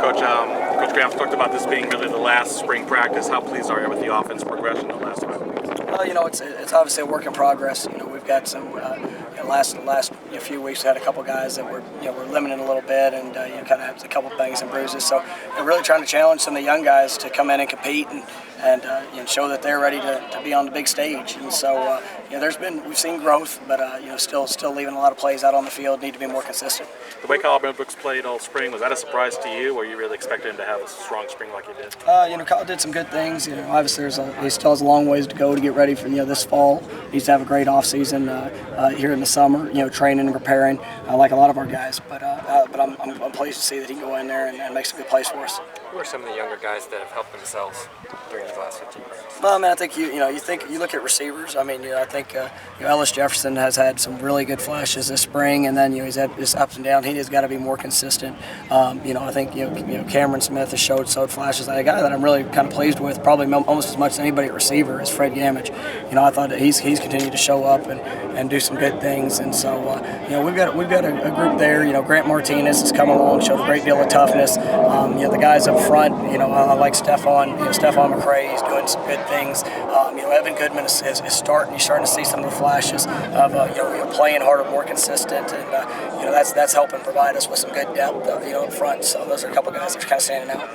Coach Graham talked about this being really the last spring practice. How pleased are you with the offense progression the last 5 weeks? Well, it's obviously a work in progress. We've got some last few weeks we had a couple guys that were limited a little bit, and kind of have a couple bangs and bruises. So we're really trying to challenge some of the young guys to come in and compete and show that they're ready to be on the big stage. And so we've seen growth, but still leaving a lot of plays out on the field. Need to be more consistent. The way Kyle Brooks played all spring, was that a surprise to you, or you really expected him to have a strong spring like he did? Kyle did some good things. Obviously he still has a long ways to go to get ready for this fall. He needs to have a great off season here in the summer. Training and preparing like a lot of our guys. But I'm pleased to see that he can go in there and make some good plays for us. Who are some of the younger guys that have helped themselves during these last 15 years? Well, I think you look at receivers. I think Ellis Jefferson has had some really good flashes this spring, and then he's had his ups and downs. He has got to be more consistent. I think Cameron Smith has showed flashes. A guy that I'm really kind of pleased with, probably almost as much as anybody at receiver, is Fred Gamage. I thought that he's continued to show up and do some good things, and so we've got a group there. Grant Martinez has come along, showed a great deal of toughness. The guys up front, I like Stephon McCray. He's doing some good things. Evan Goodman is starting. You're starting to see some of the flashes of playing harder, more consistent, and that's helping provide us with some good depth up front. So those are a couple guys that are kind of standing out.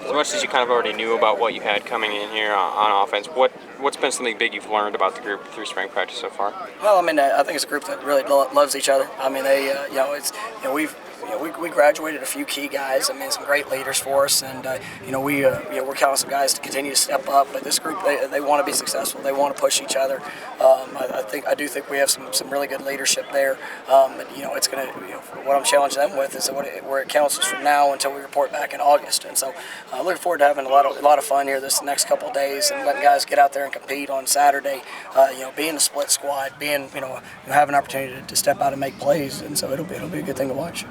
As much as you kind of already knew about what you had coming in here on offense, what's been something big you've learned about the group through spring practice so far? Well, I think it's a group that really loves each other. We graduated a few key guys. Some great leaders for us, and we're counting on some guys to continue to step up. But this group, they want to be successful. They want to push each other. I do think we have some really good leadership there. It's gonna what I'm challenging them with is where it counts us from now until we report back in August. And so looking forward to having a lot of fun here this next couple of days and letting guys get out there and compete on Saturday. Being a split squad, have an opportunity to step out and make plays, and so it'll be a good thing to watch.